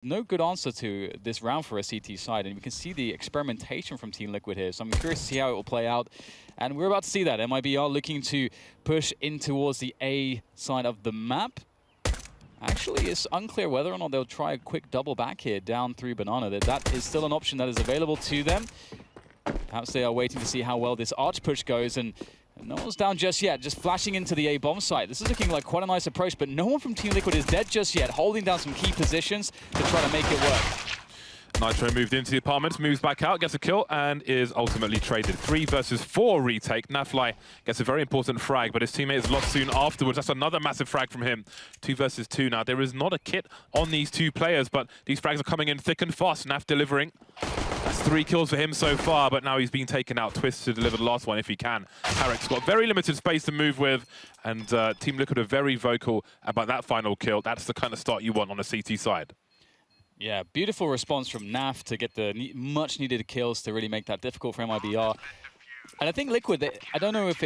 No good answer to this round for a CT side, and we can see the experimentation from Team Liquid here, so I'm curious to see how it will play out. And we're about to see that. MiBR looking to push in towards the A side of the map. Actually, it's unclear whether or not they'll try a quick double back here down through Banana. That is still an option that is available to them. Perhaps they are waiting to see how well this arch push goes, and no one's down just yet, just flashing into the A bomb site. This is looking like quite a nice approach, but no one from Team Liquid is dead just yet, holding down some key positions to try to make it work. Nitro moved into the apartments, moves back out, gets a kill, and is ultimately traded. 3 versus 4 retake. Nafly gets a very important frag, but his teammate is lost soon afterwards. That's another massive frag from him. 2 versus 2 now. There is not a kit on these two players, but these frags are coming in thick and fast. Naf delivering. That's 3 kills for him so far, but now he's being taken out. Twist to deliver the last one if he can. Tarek's got very limited space to move with, and Team Liquid are very vocal about that final kill. That's the kind of start you want on a CT side. Yeah, beautiful response from Naf to get the much-needed kills to really make that difficult for MiBR. And I think Liquid, I don't know if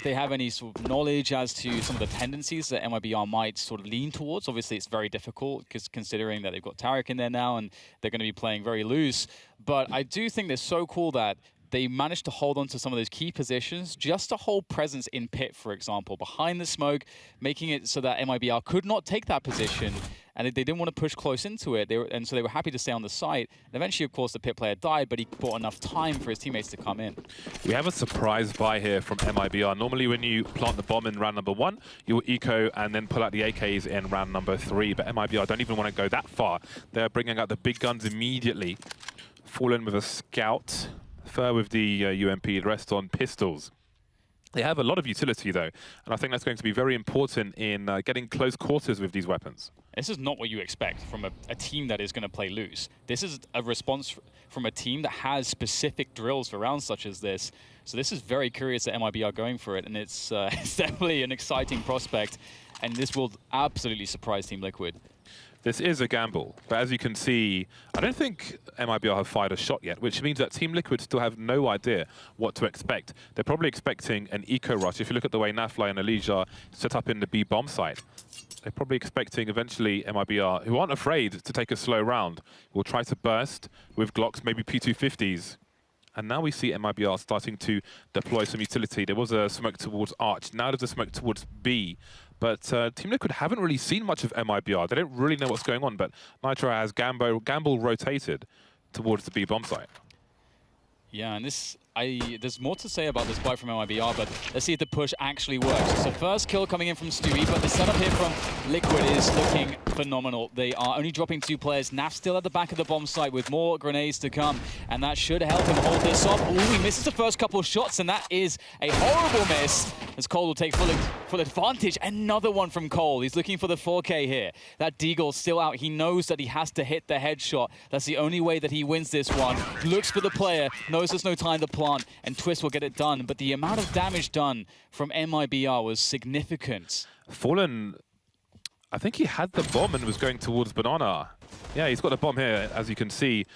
they have any sort of knowledge as to some of the tendencies that MiBR might sort of lean towards. Obviously, it's very difficult because considering that they've got Tarek in there now and they're going to be playing very loose. But I do think they're so cool that they managed to hold on to some of those key positions just to hold presence in pit, for example, behind the smoke, making it so that MiBR could not take that position. And they didn't want to push close into it, and so they were happy to stay on the site. And eventually, of course, the pit player died, but he bought enough time for his teammates to come in. We have a surprise buy here from MiBR. Normally, when you plant the bomb in round number 1, you will eco and then pull out the AKs in round number 3. But MiBR don't even want to go that far. They're bringing out the big guns immediately. Fallen with a scout, Fur with the UMP, the rest on pistols. They have a lot of utility, though, and I think that's going to be very important in getting close quarters with these weapons. This is not what you expect from a team that is going to play loose. This is a response from a team that has specific drills for rounds such as this. So this is very curious that MiBR are going for it, and it's definitely an exciting prospect, and this will absolutely surprise Team Liquid. This is a gamble, but as you can see, I don't think MiBR have fired a shot yet, which means that Team Liquid still have no idea what to expect. They're probably expecting an eco rush. If you look at the way Nafly and ELEAGUE are set up in the B bomb site, they're probably expecting eventually MiBR, who aren't afraid to take a slow round, will try to burst with Glocks, maybe P250s. And now we see MiBR starting to deploy some utility. There was a smoke towards Arch. Now there's a smoke towards B. But Team Liquid haven't really seen much of MiBR. They don't really know what's going on, but Nitro has Gamble rotated towards the B bomb site. Yeah, and there's more to say about this buy from MiBR, but let's see if the push actually works. So first kill coming in from Stewie, but the setup here from Liquid is looking phenomenal. They are only dropping 2 players. Naf still at the back of the bomb site with more grenades to come, and that should help him hold this off. Ooh, he misses the first couple of shots, and that is a horrible miss, as Cole will take full advantage. Another one from Cole. He's looking for the 4K here. That Deagle's still out. He knows that he has to hit the headshot. That's the only way that he wins this one. Looks for the player, knows there's no time to plant, and Twist will get it done. But the amount of damage done from MiBR was significant. Fallen, I think he had the bomb and was going towards Banana. Yeah, he's got the bomb here, as you can see,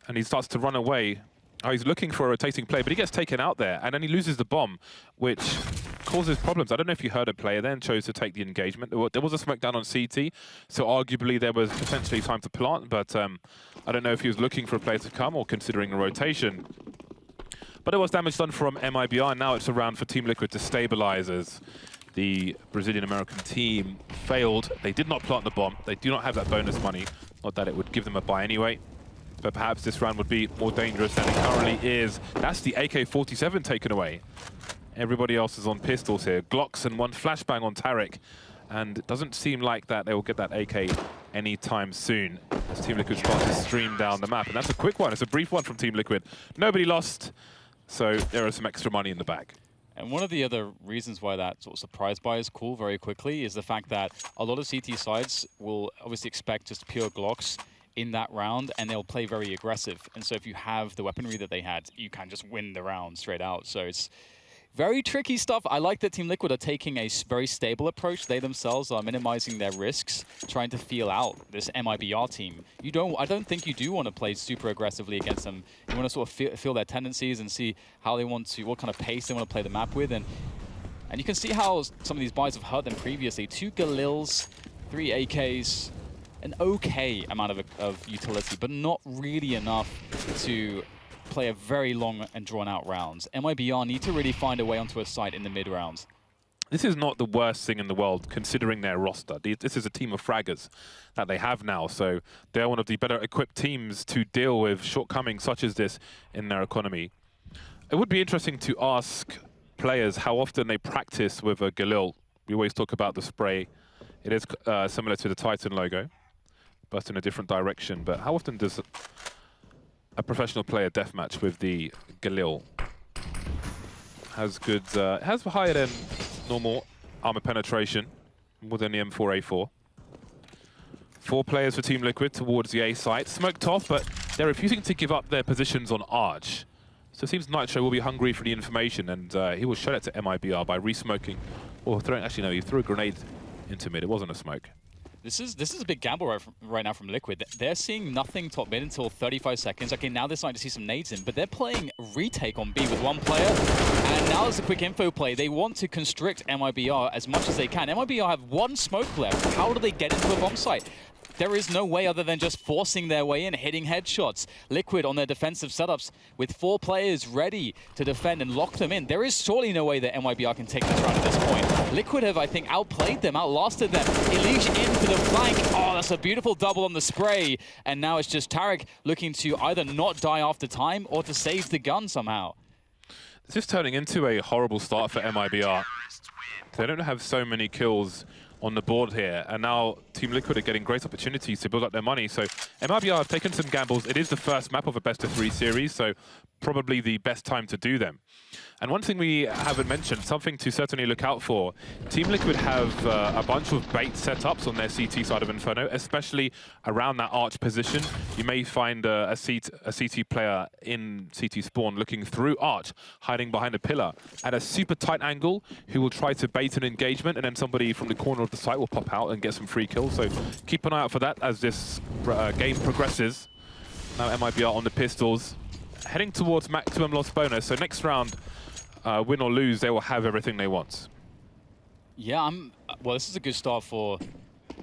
and he starts to run away. Oh, he's looking for a rotating play, but he gets taken out there, and then he loses the bomb, which causes problems. I don't know if you heard a player then chose to take the engagement. There was a smoke down on CT, so arguably there was potentially time to plant, but I don't know if he was looking for a player to come or considering a rotation. But it was damage done from MiBR, and now it's around for Team Liquid to stabilize as the Brazilian-American team failed. They did not plant the bomb. They do not have that bonus money. Not that it would give them a buy anyway. But perhaps this round would be more dangerous than it currently is. That's the AK-47 taken away. Everybody else is on pistols here. Glocks and 1 flashbang on Tarek. And it doesn't seem like that they will get that AK anytime soon as Team Liquid starts to stream down the map. And that's a quick one. It's a brief one from Team Liquid. Nobody lost, so there is some extra money in the bag. And one of the other reasons why that sort of surprise buy is cool very quickly is the fact that a lot of CT sides will obviously expect just pure Glocks in that round, and they'll play very aggressive. And so if you have the weaponry that they had, you can just win the round straight out. So it's very tricky stuff. I like that Team Liquid are taking a very stable approach. They themselves are minimizing their risks, trying to feel out this MiBR team. I don't think you do want to play super aggressively against them. You want to sort of feel their tendencies and see how they want to, what kind of pace they want to play the map with. And you can see how some of these buys have hurt them previously. 2 Galils, 3 AKs. an okay amount of utility, but not really enough to play a very long and drawn-out rounds. MiBR need to really find a way onto a site in the mid-rounds. This is not the worst thing in the world, considering their roster. This is a team of fraggers that they have now, so they're one of the better equipped teams to deal with shortcomings such as this in their economy. It would be interesting to ask players how often they practice with a Galil. We always talk about the spray. It is similar to the Titan logo, but in a different direction. But how often does a professional player deathmatch with the Galil? Has good, has higher than normal armor penetration, more than the M4A4. 4 players for Team Liquid towards the A site. Smoked off, but they're refusing to give up their positions on Arch. So it seems Nitro will be hungry for the information, and he will shut it to MiBR by re-smoking, or throwing, actually no, he threw a grenade into mid. It wasn't a smoke. This is a big gamble right now from Liquid. They're seeing nothing top mid until 35 seconds. Okay, now they're starting to see some nades in, but they're playing retake on B with 1 player. And now there's a quick info play. They want to constrict MiBR as much as they can. MiBR have 1 smoke left. How do they get into a bomb site? There is no way other than just forcing their way in, hitting headshots. Liquid on their defensive setups with 4 players ready to defend and lock them in. There is surely no way that MiBR can take this round at this point. Liquid have, I think, outplayed them, outlasted them. ELEAGUE in for the flank. Oh, that's a beautiful double on the spray. And now it's just Tarek looking to either not die after time or to save the gun somehow. This is turning into a horrible start for MiBR. They don't have so many kills on the board here, and now Team Liquid are getting great opportunities to build up their money. So MiBR have taken some gambles. It is the first map of a best-of-3 series, so probably the best time to do them. And one thing we haven't mentioned, something to certainly look out for, Team Liquid have a bunch of bait setups on their CT side of Inferno, especially around that arch position. You may find a CT player in CT spawn looking through arch, hiding behind a pillar at a super tight angle, who will try to bait an engagement, and then somebody from the corner of the site will pop out and get some free kills. So keep an eye out for that as this game progresses. Now MiBR on the pistols, heading towards maximum loss bonus. So next round, win or lose, they will have everything they want. Yeah, well, this is a good start for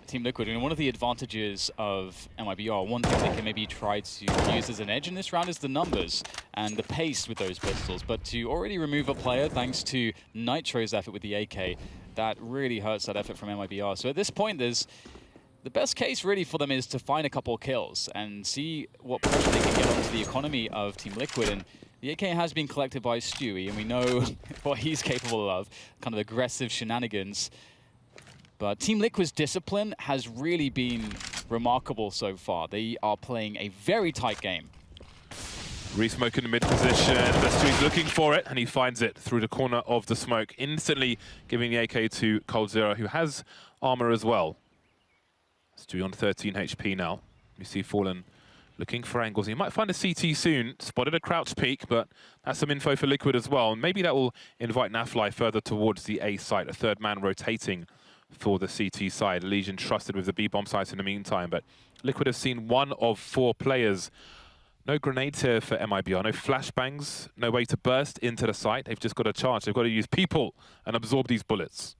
Team Liquid. I mean, one of the advantages of MiBR, one thing they can maybe try to use as an edge in this round is the numbers and the pace with those pistols. But to already remove a player, thanks to Nitro's effort with the AK, that really hurts that effort from MiBR. So at this point, the best case really for them is to find a couple of kills and see what pressure they can get onto the economy of Team Liquid. And the AK has been collected by Stewie, and we know what he's capable of, kind of aggressive shenanigans. But Team Liquid's discipline has really been remarkable so far. They are playing a very tight game. Re-smoke in the mid position, Stewie's looking for it, and he finds it through the corner of the smoke, instantly giving the AK to coldzera, who has armor as well. Stewie on 13 HP now. You see Fallen looking for angles. He might find a CT soon. Spotted a crouch peek, but that's some info for Liquid as well. Maybe that will invite Nafly further towards the A site. A 3rd man rotating for the CT side. Legion trusted with the B bomb sites in the meantime, but Liquid have seen 1 of 4 players. No grenades here for MiBR, no flashbangs, no way to burst into the site. They've just got to charge. They've got to use people and absorb these bullets.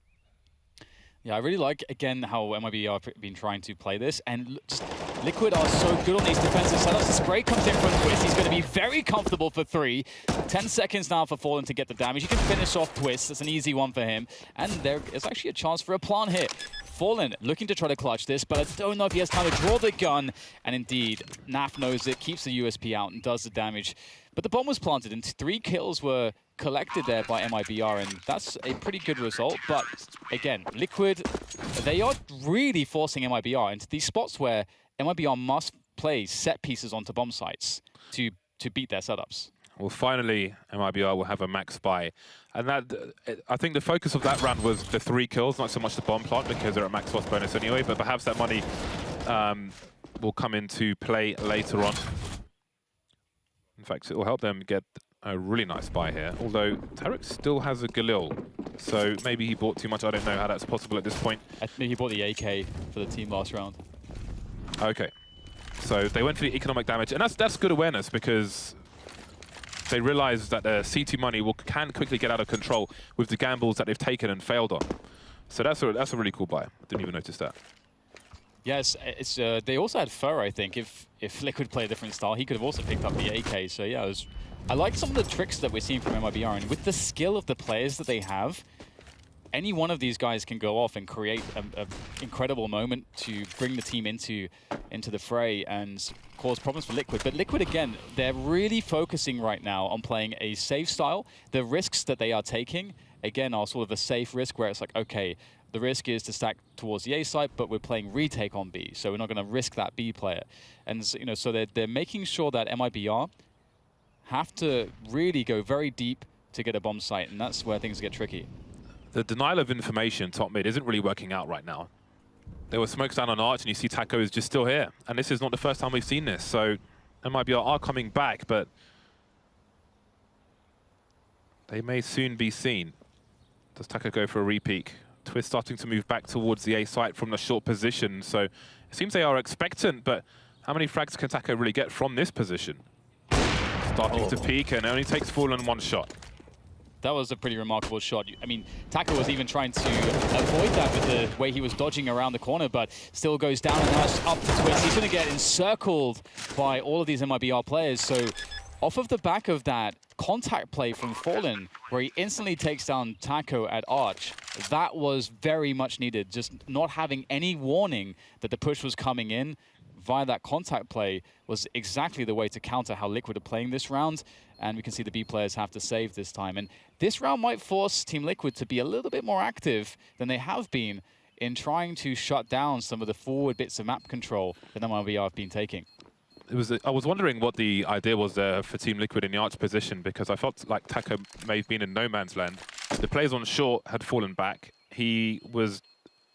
Yeah, I really like, again, how MiBR have been trying to play this. And just Liquid are so good on these defensive setups. The spray comes in from Twist. He's going to be very comfortable for 3. 10 seconds now for Fallen to get the damage. He can finish off Twist. That's an easy one for him. And there is actually a chance for a plant hit. Fallen looking to try to clutch this, but I don't know if he has time to draw the gun. And indeed, Naf knows it, keeps the USP out and does the damage. But the bomb was planted, and 3 kills were collected there by MiBR, and that's a pretty good result. But again, Liquid, they are really forcing MiBR into these spots where MiBR must play set pieces onto bomb sites to beat their setups. Well, finally, MiBR will have a max buy. And that, I think the focus of that round was the 3 kills, not so much the bomb plant, because they're at max loss bonus anyway, but perhaps that money will come into play later on. In fact, it will help them get a really nice buy here, although Tarek still has a Galil, so maybe he bought too much. I don't know how that's possible at this point. I think he bought the AK for the team last round. Okay, so they went for the economic damage, and that's good awareness, because they realize that their CT money can quickly get out of control with the gambles that they've taken and failed on. So that's a really cool buy. I didn't even notice that. Yes, they also had Fur, I think. If Liquid played a different style, he could have also picked up the AK. So yeah, I like some of the tricks that we're seeing from MiBR, and with the skill of the players that they have, any one of these guys can go off and create an incredible moment to bring the team into the fray and cause problems for Liquid. But Liquid, again, they're really focusing right now on playing a safe style. The risks that they are taking, again, are sort of a safe risk where it's like, okay, the risk is to stack towards the A site, but we're playing retake on B, so we're not going to risk that B player. And so they're making sure that MiBR have to really go very deep to get a bomb site, and that's where things get tricky. The denial of information top mid isn't really working out right now. There were smokes down on Arch, and you see Taco is just still here. And this is not the first time we've seen this, so MiBR are coming back, but they may soon be seen. Does Taco go for a repeat? Twist starting to move back towards the A site from the short position, so it seems they are expectant, but how many frags can Taco really get from this position? Starting to peek, and only takes Fallen one shot. That was a pretty remarkable shot. I mean, Taco was even trying to avoid that with the way he was dodging around the corner, but still goes down and now up to Twist. He's going to get encircled by all of these MiBR players, so off of the back of that contact play from Fallen, where he instantly takes down Taco at Arch, that was very much needed. Just not having any warning that the push was coming in via that contact play was exactly the way to counter how Liquid are playing this round. And we can see the B players have to save this time. And this round might force Team Liquid to be a little bit more active than they have been in trying to shut down some of the forward bits of map control that MiBR have been taking. I was wondering what the idea was there for Team Liquid in the Arch position, because I felt like Taco may have been in no man's land. The players on short had fallen back. He was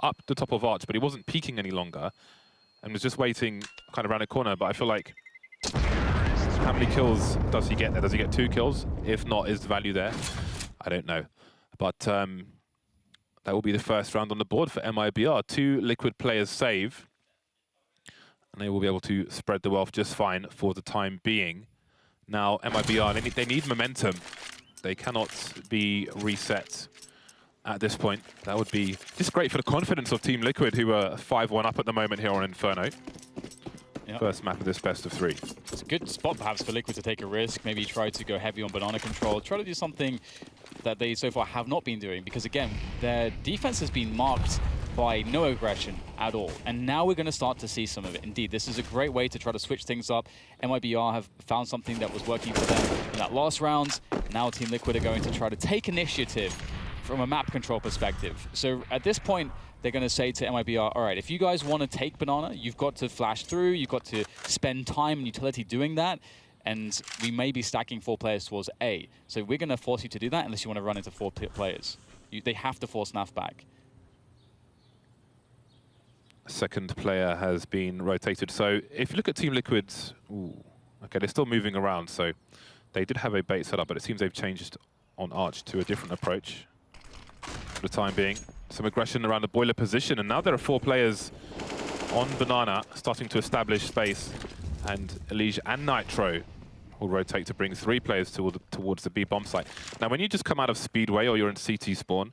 up the top of Arch, but he wasn't peeking any longer and was just waiting kind of around the corner. But I feel like, how many kills does he get there? Does he get 2 kills? If not, is the value there? I don't know. But that will be the first round on the board for MiBR. 2 Liquid players save, and they will be able to spread the wealth just fine for the time being. Now, MiBR, they need momentum. They cannot be reset at this point. That would be just great for the confidence of Team Liquid, who are 5-1 up at the moment here on Inferno. Yep. First map of this best of 3. It's a good spot, perhaps, for Liquid to take a risk, maybe try to go heavy on banana control, try to do something that they so far have not been doing, because, again, their defense has been marked by no aggression at all. And now we're going to start to see some of it. Indeed, this is a great way to try to switch things up. MiBR have found something that was working for them in that last round. Now Team Liquid are going to try to take initiative from a map control perspective. So at this point, they're going to say to MiBR, all right, if you guys want to take banana, you've got to flash through, you've got to spend time and utility doing that, and we may be stacking 4 players towards A. So we're going to force you to do that unless you want to run into 4 players. They have to force NAF back. Second player has been rotated. So if you look at Team Liquid's, okay, they're still moving around. So they did have a bait set up, but it seems they've changed on Arch to a different approach for the time being. Some aggression around the boiler position, and now there are 4 players on banana starting to establish space, and ELEAGUE and Nitro will rotate to bring 3 players towards the B bomb site. Now, when you just come out of Speedway or you're in CT spawn,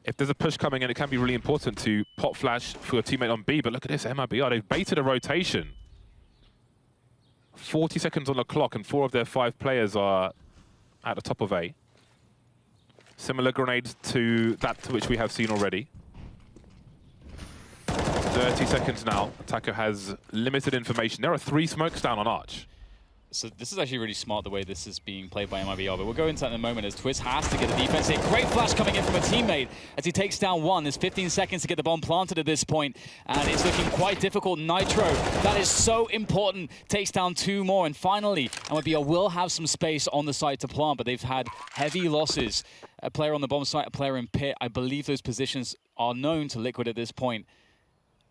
if there's a push coming in, it can be really important to pop flash for your teammate on B. But look at this, MiBR, they've baited a rotation. 40 seconds on the clock, and 4 of their 5 players are at the top of A. Similar grenades to that to which we have seen already. 30 seconds now. Taco has limited information. There are 3 smokes down on Arch. So this is actually really smart the way this is being played by MiBR, but we'll go into that in a moment as Twist has to get the defense in. Great flash coming in from a teammate as he takes down 1. There's 15 seconds to get the bomb planted at this point, and it's looking quite difficult. Nitro, that is so important, takes down 2 more, and finally, MiBR will have some space on the site to plant, but they've had heavy losses. A player on the bomb site, a player in pit. I believe those positions are known to Liquid at this point.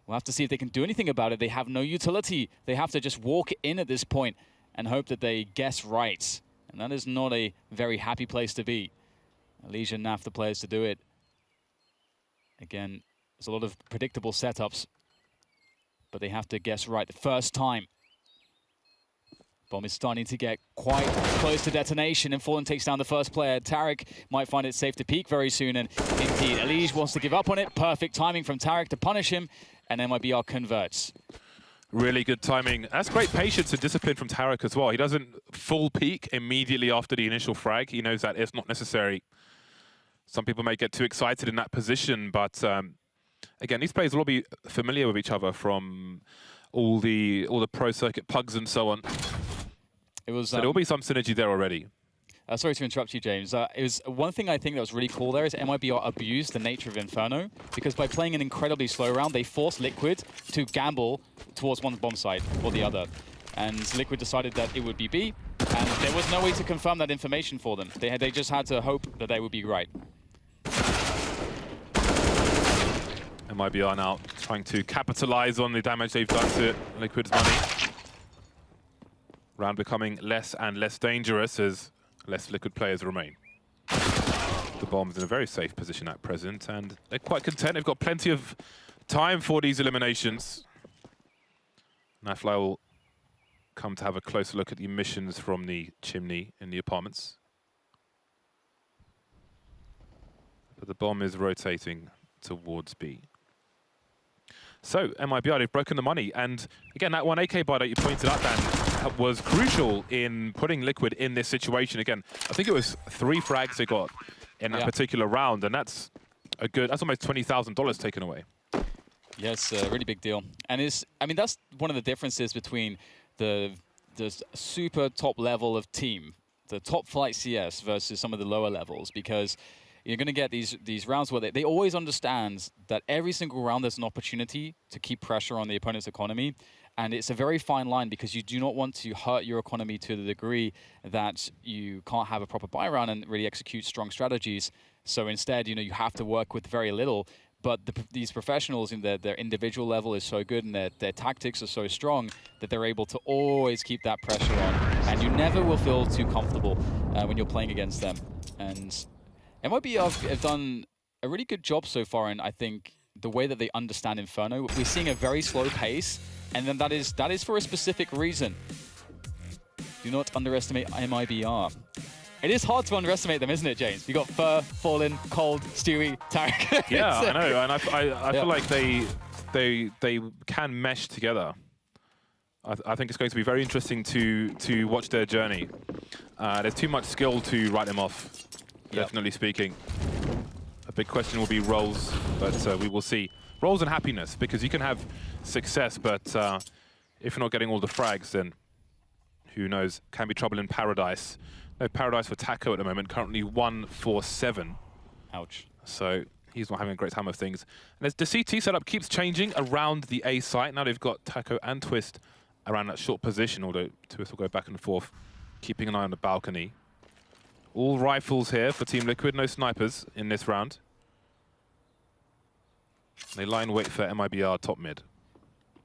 We'll have to see if they can do anything about it. They have no utility. They have to just walk in at this point and hope that they guess right. And that is not a very happy place to be. ELEAGUE and NAF the players to do it. Again, there's a lot of predictable setups, but they have to guess right the first time. Bomb is starting to get quite close to detonation, and Fallen takes down the first player. Tarek might find it safe to peek very soon, and indeed, ELEAGUE wants to give up on it. Perfect timing from Tarek to punish him, and MiBR converts. Really good timing. That's great patience and discipline from Tarek as well. He doesn't full peak immediately after the initial frag. He knows that it's not necessary. Some people may get too excited in that position, but again, these players will all be familiar with each other from all the pro circuit pugs and so on. It was. So there will be some synergy there already. Sorry to interrupt you, James. It was one thing I think that was really cool there is MiBR abused the nature of Inferno, because by playing an incredibly slow round, they forced Liquid to gamble towards one bomb site or the other. And Liquid decided that it would be B, and there was no way to confirm that information for them. They just had to hope that they would be right. MiBR now trying to capitalize on the damage they've done to Liquid's money. Round becoming less and less dangerous as less Liquid players remain. The bomb's in a very safe position at present, and they're quite content. They've got plenty of time for these eliminations. Nafly will come to have a closer look at the emissions from the chimney in the apartments. But the bomb is rotating towards B. So, MiBR, they've broken the money. And again, that one AK buy that you pointed out, Dan, was crucial in putting Liquid in this situation. Again, I think it was 3 frags they got in that particular round, and that's almost $20,000 taken away. Yes, a really big deal. And I mean, that's one of the differences between the super top level of team, the top flight CS versus some of the lower levels, because you're going to get these rounds where they always understand that every single round there's an opportunity to keep pressure on the opponent's economy. And it's a very fine line, because you do not want to hurt your economy to the degree that you can't have a proper buy round and really execute strong strategies. So instead, you have to work with very little. But these professionals, in their individual level is so good, and their tactics are so strong that they're able to always keep that pressure on. And you never will feel too comfortable when you're playing against them. And MiBR have done a really good job so far, and I think the way that they understand Inferno. We're seeing a very slow pace, and then that is for a specific reason. Do not underestimate MiBR. It is hard to underestimate them, isn't it, James? You got Fur, Fallen, Cold, Stewie, Tarek. Yeah, I know, and I feel like they can mesh together. I think it's going to be very interesting to watch their journey. There's too much skill to write them off, definitely speaking. A big question will be roles, but we will see. Roles and happiness, because you can have success, but if you're not getting all the frags, then who knows? Can be trouble in paradise. No paradise for Taco at the moment, currently 1-4-7. Ouch. So he's not having a great time of things. And as the CT setup keeps changing around the A site, now they've got Taco and Twist around that short position, although Twist will go back and forth, keeping an eye on the balcony. All rifles here for Team Liquid, no snipers in this round. They lie in wait for MiBR top mid.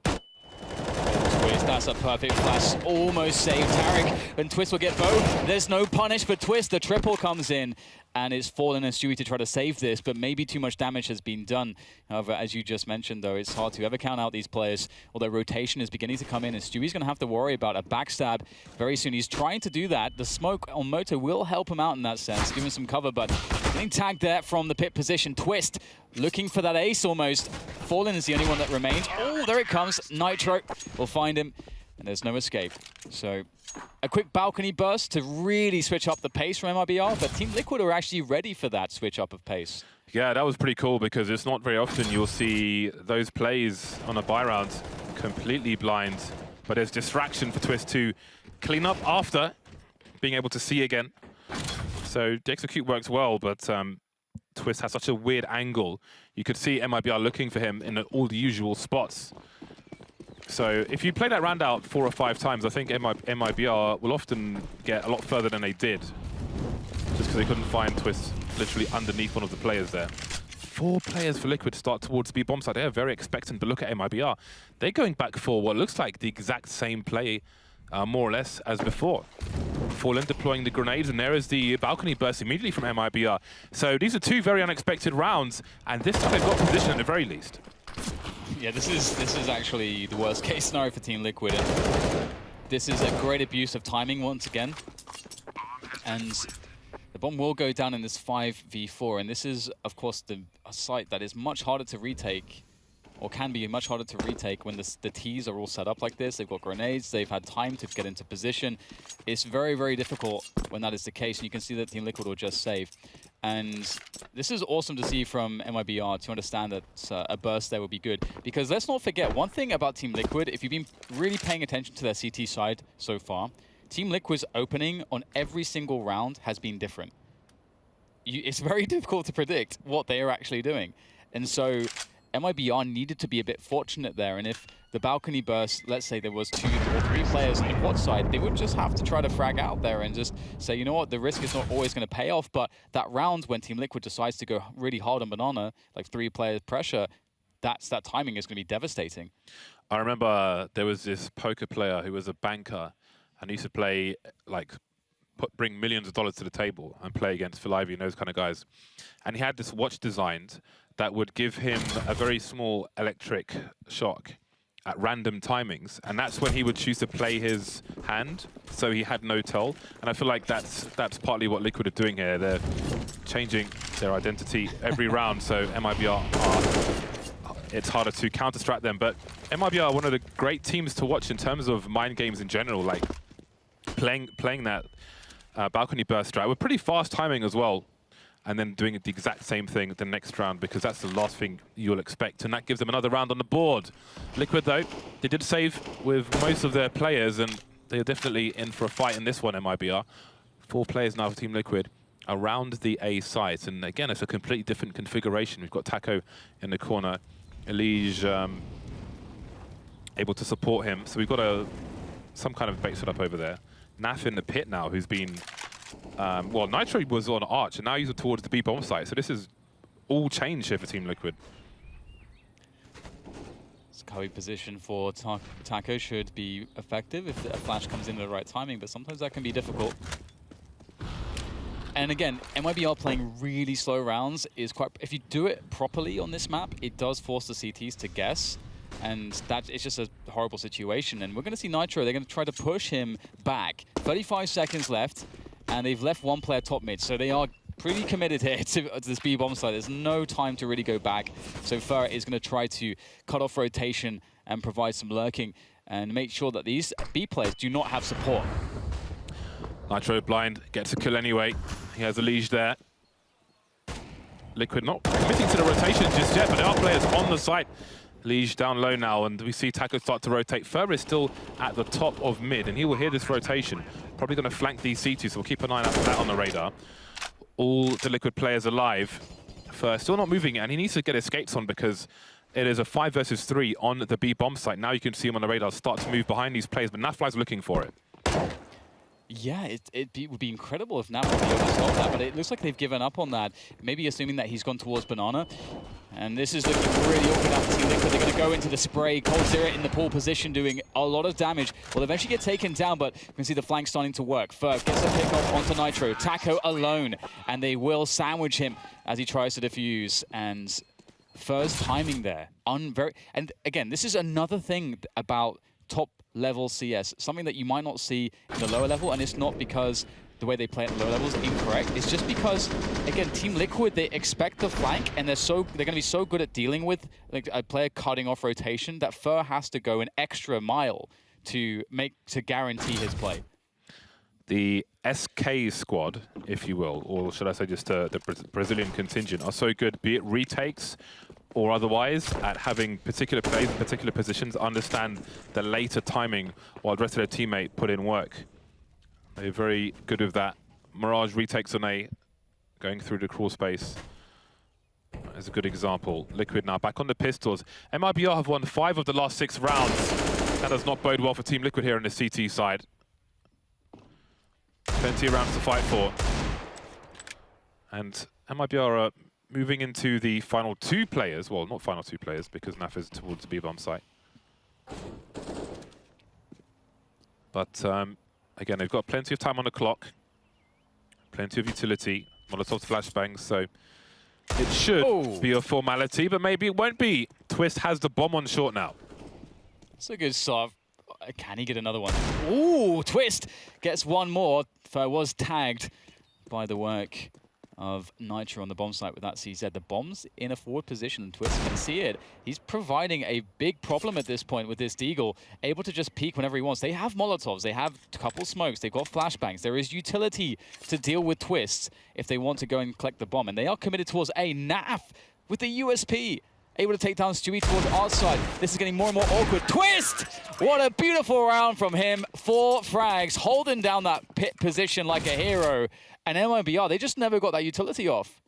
Twist, that's a perfect flash, almost saved Tarek, and Twist will get both. There's no punish for Twist, the triple comes in, and it's Fallen and Stewie to try to save this, but maybe too much damage has been done. However, as you just mentioned, though, it's hard to ever count out these players, although rotation is beginning to come in, and Stewie's going to have to worry about a backstab very soon. He's trying to do that. The smoke on Moto will help him out in that sense, give him some cover, but getting tagged there from the pit position. Twist looking for that ace almost. Fallen is the only one that remains. Oh, there it comes. Nitro will find him, and there's no escape. So a quick balcony burst to really switch up the pace from MiBR, but Team Liquid are actually ready for that switch up of pace. Yeah, that was pretty cool, because it's not very often you'll see those plays on a buy round completely blind, but there's distraction for Twist to clean up after being able to see again. So the execute works well, but Twist has such a weird angle. You could see MiBR looking for him in all the usual spots. So if you play that round out 4 or 5 times, I think MiBR will often get a lot further than they did, just because they couldn't find Twist literally underneath one of the players there. 4 players for Liquid start towards B bomb side. They are very expectant, but look at MiBR. They're going back for what looks like the exact same play, more or less, as before. Fallen deploying the grenades, and there is the balcony burst immediately from MiBR. So these are 2 very unexpected rounds, and this time they've got position at the very least. Yeah, this is actually the worst case scenario for Team Liquid. And this is a great abuse of timing once again. And the bomb will go down in this 5v4, and this is, of course, a site that is much harder to retake or can be much harder to retake when the Ts are all set up like this. They've got grenades, they've had time to get into position. It's very, very difficult when that is the case, and you can see that Team Liquid will just save. And this is awesome to see from MiBR, to understand that a burst there would be good. Because let's not forget, one thing about Team Liquid, if you've been really paying attention to their CT side so far, Team Liquid's opening on every single round has been different. It's very difficult to predict what they are actually doing. And so MiBR needed to be a bit fortunate there, and if the balcony burst, let's say there was 2 or 3 players on the quad side, they would just have to try to frag out there and just say, you know what, the risk is not always going to pay off, but that round when Team Liquid decides to go really hard on Banana, like 3 players pressure, that timing is going to be devastating. I remember there was this poker player who was a banker, and he used to play, like, bring millions of dollars to the table and play against Phil Ivey and those kind of guys. And he had this watch designed that would give him a very small electric shock at random timings, and that's when he would choose to play his hand, so he had no tell. And I feel like that's partly what Liquid are doing here. They're changing their identity every round, so MiBR it's harder to counter-strat them. But MiBR are one of the great teams to watch in terms of mind games in general, like playing that balcony burst strat with pretty fast timing as well, and then doing the exact same thing the next round, because that's the last thing you'll expect, and that gives them another round on the board. Liquid, though, they did save with most of their players, and they're definitely in for a fight in this one, MiBR. 4 players now for Team Liquid around the A site, and again, it's a completely different configuration. We've got Taco in the corner, ELEAGUE able to support him, so we've got some kind of bait set up over there. Naf in the pit now, who's been... well, Nitro was on Arch, and now he's towards the B bomb site. So this is all change here for Team Liquid. Scully position for Taco should be effective if a flash comes in at the right timing, but sometimes that can be difficult. And again, MiBR playing really slow rounds is quite... If you do it properly on this map, it does force the CTs to guess. And that is just a horrible situation. And we're going to see Nitro, they're going to try to push him back. 35 seconds left, and they've left 1 player top mid. So they are pretty committed here to this B bomb side. There's no time to really go back. So Ferret is going to try to cut off rotation and provide some lurking and make sure that these B players do not have support. Nitro blind, gets a kill anyway. He has ELEAGUE there. Liquid not committing to the rotation just yet, but there are players on the site. ELEAGUE down low now, and we see Taco start to rotate. Ferret is still at the top of mid, and he will hear this rotation. Probably going to flank these C2, so we'll keep an eye out for that on the radar. All the Liquid players alive. Ferret still not moving, and he needs to get escapes on because it is a 5 versus 3 on the B bomb site. Now you can see him on the radar start to move behind these players, but Nafly's looking for it. Yeah, it would be incredible if Nap would be able to stop that, but it looks like they've given up on that. Maybe assuming that he's gone towards Banana. And this is looking really awkward now for Team Liquid. They're going to go into the spray. Cold Zero in the pole position, doing a lot of damage. Will eventually get taken down, but you can see the flank starting to work. Ferg gets a pick off onto Nitro. Taco alone, and they will sandwich him as he tries to defuse. And Ferg's timing there. And again, this is another thing about top-level CS, something that you might not see in the lower level, and it's not because the way they play at the lower levels is incorrect. It's just because, again, Team Liquid, they expect the flank, and they're going to be so good at dealing with like, a player cutting off rotation that Fer has to go an extra mile to guarantee his play. The SK squad, if you will, or should I say just the Brazilian contingent, are so good, be it retakes or otherwise, at having particular plays in particular positions, understand the later timing while the rest of their teammate put in work. They're very good with that. Mirage retakes on A, going through the crawl space. As a good example. Liquid now back on the pistols. MiBR have won 5 of the last 6 rounds. That does not bode well for Team Liquid here on the CT side. Plenty of rounds to fight for. And MiBR are moving into the final 2 players. Well, not final 2 players, because Naf is towards the B-bomb site. But again, they've got plenty of time on the clock. Plenty of utility. Molotov flashbangs, so it should be a formality, but maybe it won't be. Twist has the bomb on short now. It's a good solve. Can he get another one? Ooh, Twist gets one more. Fer was tagged by the work of Nitro on the bomb site with that CZ. The bomb's in a forward position, and Twist can see it. He's providing a big problem at this point with this Deagle, able to just peek whenever he wants. They have Molotovs, they have a couple smokes, they've got flashbangs. There is utility to deal with Twists if they want to go and collect the bomb, and they are committed towards A. Naf with the USP, able to take down Stewie towards our side. This is getting more and more awkward. Twist! What a beautiful round from him. 4 frags, holding down that pit position like a hero. And MiBR, they just never got that utility off.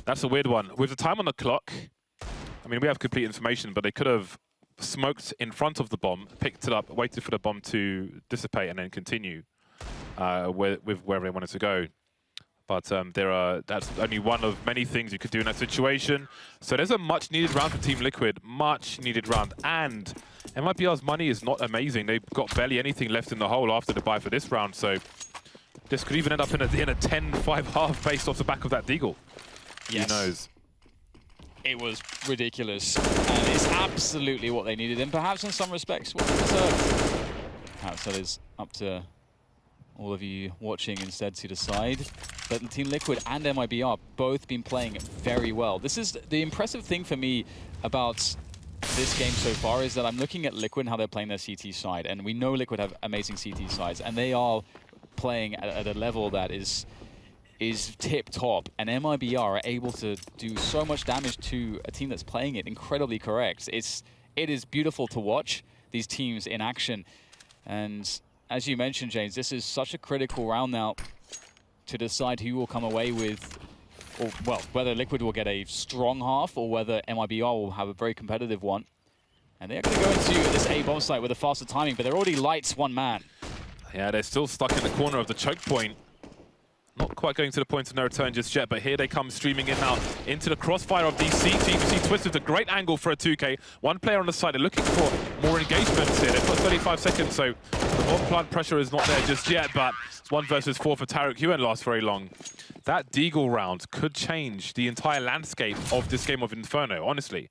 That's a weird one. With the time on the clock, I mean, we have complete information, but they could have smoked in front of the bomb, picked it up, waited for the bomb to dissipate, and then continue with wherever they wanted to go. But that's only one of many things you could do in that situation. So there's a much-needed round for Team Liquid, much-needed round. And MiBR's money is not amazing. They've got barely anything left in the hole after the buy for this round. So this could even end up in a 10-5 half based off the back of that Deagle. Yes. Who knows? It was ridiculous. And it's absolutely what they needed. And perhaps in some respects, what they deserved. Perhaps that is up to all of you watching instead to decide. But Team Liquid and MiBR both been playing very well. This is the impressive thing for me about this game so far, is that I'm looking at Liquid and how they're playing their CT side. And we know Liquid have amazing CT sides, and they are playing at a level that is tip-top. And MiBR are able to do so much damage to a team that's playing it incredibly correct. It is beautiful to watch these teams in action. And as you mentioned, James, this is such a critical round now to decide who will come away with, or well, whether Liquid will get a strong half or whether MiBR will have a very competitive one. And they're going to go into this A bomb site with a faster timing, but they're already lights one man. Yeah, they're still stuck in the corner of the choke point. Not quite going to the point of no return just yet, but here they come streaming in now into the crossfire of these C teams. You see Twist with a great angle for a 2K. One player on the side. They're looking for more engagements here. They've got 35 seconds, so the bomb plant pressure is not there just yet, but 1 versus 4 for Tarek. You won't last very long. That Deagle round could change the entire landscape of this game of Inferno, honestly.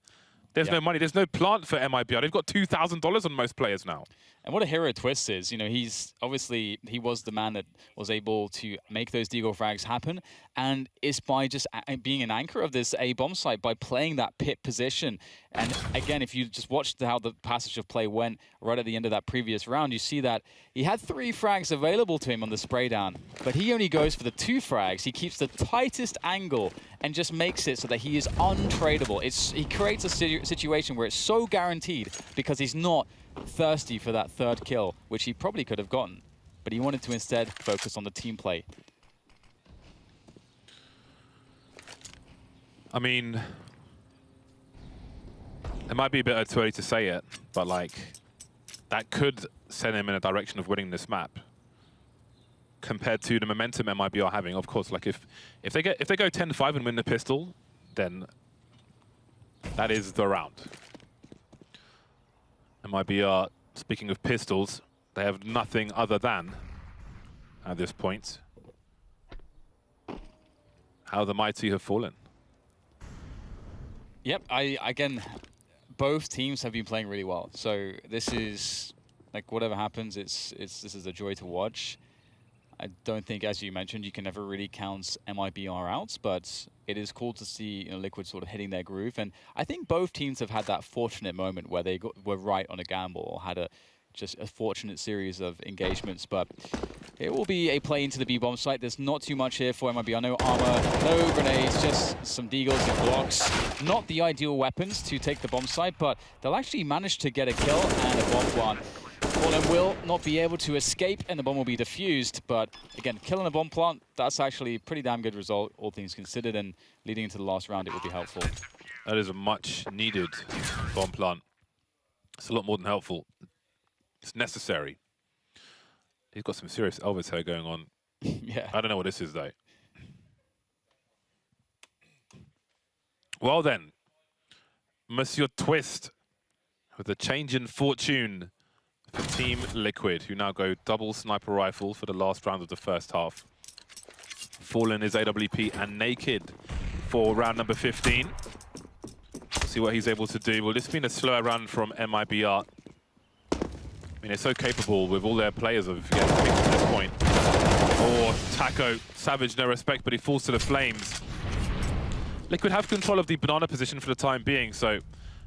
There's no money, there's no plant for MiBR. They've got $2,000 on most players now. And what a hero Twist is. You know, he's obviously, he was the man that was able to make those Deagle frags happen. And it's by just being an anchor of this A bomb site, by playing that pit position. And again, if you just watched how the passage of play went right at the end of that previous round, you see that he had 3 frags available to him on the spray down, but he only goes for the 2 frags. He keeps the tightest angle and just makes it so that he is untradeable. He creates a situation where it's so guaranteed because he's not thirsty for that 3rd kill, which he probably could have gotten, but he wanted to instead focus on the team play. I mean, it might be a bit too early to say it, but like, that could send him in a direction of winning this map compared to the momentum MiBR are having. Of course, like if they go 10-5 and win the pistol, then that is the round. MiBR, speaking of pistols, they have nothing other than, at this point, how the mighty have fallen. Yep, again, both teams have been playing really well. So this is, like, whatever happens, this is a joy to watch. I don't think, as you mentioned, you can never really count MiBR out, but it is cool to see, you know, Liquid sort of hitting their groove. And I think both teams have had that fortunate moment where they were right on a gamble, or had just a fortunate series of engagements. But it will be a play into the B bomb site. There's not too much here for MiBR. No armor, no grenades, just some deagles and blocks. Not the ideal weapons to take the bomb site, but they'll actually manage to get a kill and a bomb plant. Fallen will not be able to escape, and the bomb will be defused. But again, killing a bomb plant, that's actually a pretty damn good result, all things considered, and leading into the last round, it will be helpful. That is a much needed bomb plant. It's a lot more than helpful. It's necessary. He's got some serious Elvis hair going on. Yeah. I don't know what this is, though. Well then, Monsieur Twist with a change in fortune for Team Liquid, who now go double sniper rifle for the last round of the first half. Fallen is AWP and Naked for round number 15. See what he's able to do. Well, this has been a slower run from MiBR. I mean, they're so capable with all their players of getting picked at this point. Oh, Taco, Savage, no respect, but he falls to the flames. Liquid have control of the banana position for the time being, so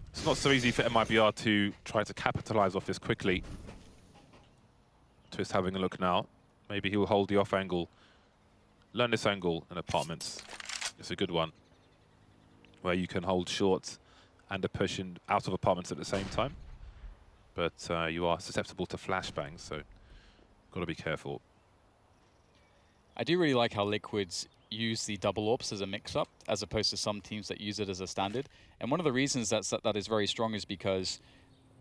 it's not so easy for MiBR to try to capitalize off this quickly. Twist having a look now. Maybe he will hold the off angle. Learn this angle in apartments. It's a good one, where you can hold short and a push in out of apartments at the same time. But you are susceptible to flashbangs, so got to be careful. I do really like how Liquids use the double AWPs as a mix-up, as opposed to some teams that use it as a standard. And one of the reasons that is very strong is because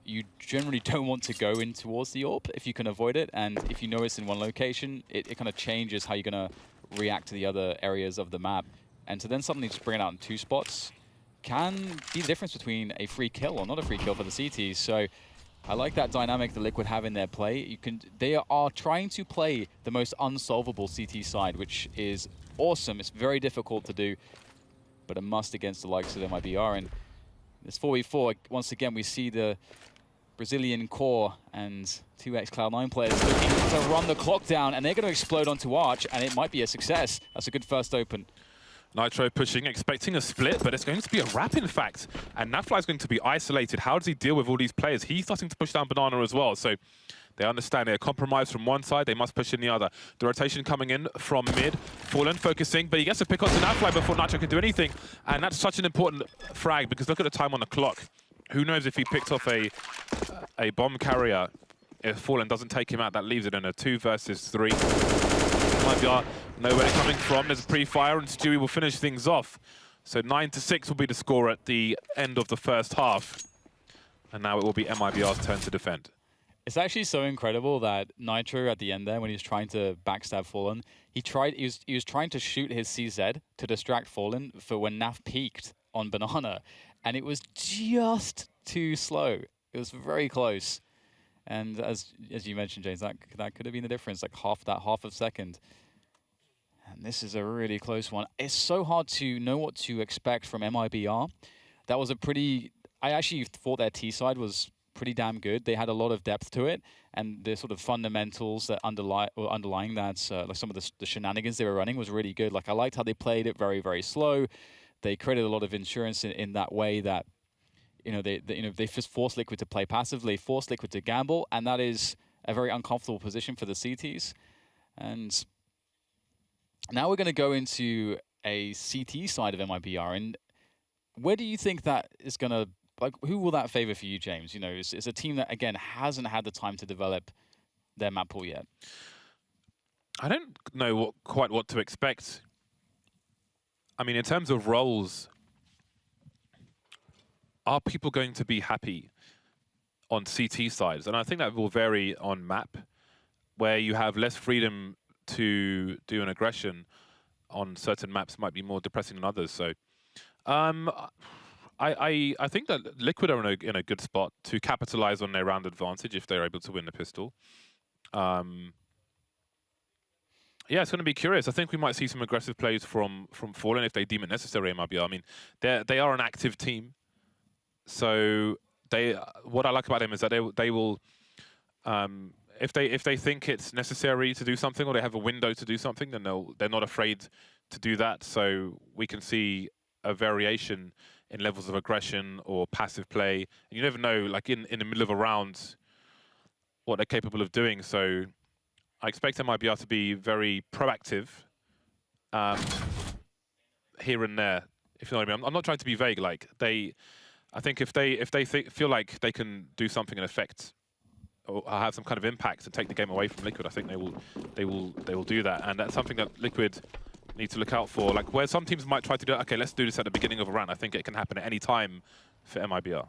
you generally don't want to go in towards the AWP if you can avoid it. And if you know it's in one location, it kind of changes how you're going to react to the other areas of the map. And to then suddenly just bring it out in 2 spots can be the difference between a free kill or not a free kill for the CTs. So I like that dynamic that Liquid have in their play. They are trying to play the most unsolvable CT side, which is awesome. It's very difficult to do, but a must against the likes of MiBR. And this 4v4, once again, we see the Brazilian core and 2x Cloud9 players looking to run the clock down, and they're going to explode onto Arch, and it might be a success. That's a good first open. Nitro pushing, expecting a split, but it's going to be a wrap, in fact. And Nafly is going to be isolated. How does he deal with all these players? He's starting to push down Banana as well. So they understand they're compromised from one side. They must push in the other. The rotation coming in from mid. Fallen focusing, but he gets to pick onto Nafly before Nitro can do anything. And that's such an important frag, because look at the time on the clock. Who knows if he picked off a bomb carrier, if Fallen doesn't take him out, that leaves it in a 2 versus 3. MiBR know where they're coming from. There's a pre-fire, and Stewie will finish things off. So 9-6 will be the score at the end of the first half. And now it will be MiBR's turn to defend. It's actually so incredible that Nitro at the end there, when he was trying to backstab Fallen, he was trying to shoot his CZ to distract Fallen for when Naf peeked on Banana, and it was just too slow. It was very close. And as you mentioned, James, that could have been the difference, like half a second. And this is a really close one. It's so hard to know what to expect from MiBR. That was I actually thought their T side was pretty damn good. They had a lot of depth to it, and the sort of fundamentals that underlying that, like some of the shenanigans they were running, was really good. Like, I liked how they played it very, very slow. They created a lot of insurance in that way that, they just force Liquid to play passively, force Liquid to gamble, and that is a very uncomfortable position for the CTs. And now we're going to go into a CT side of MiBR, and where do you think that is going to, like, who will that favor for you, James? It's a team that, again, hasn't had the time to develop their map pool yet. I don't know quite what to expect. I mean, in terms of roles, are people going to be happy on CT sides? And I think that will vary on map, where you have less freedom to do an aggression on certain maps might be more depressing than others. So I think that Liquid are in a good spot to capitalize on their round advantage if they're able to win the pistol. Yeah, it's going to be curious. I think we might see some aggressive plays from Fallen if they deem it necessary in MiBR. I mean, they are an active team. So what I like about them is that they will, if they think it's necessary to do something, or they have a window to do something, then they're not afraid to do that. So we can see a variation in levels of aggression or passive play. And you never know, like in the middle of a round, what they're capable of doing. So I expect MiBR to be very proactive here and there, if you know what I mean. I'm not trying to be vague. Like I think if they feel like they can do something in effect or have some kind of impact and take the game away from Liquid, I think they will do that, and that's something that Liquid need to look out for. Like, where some teams might try to do, okay, let's do this at the beginning of a round. I think it can happen at any time for MiBR.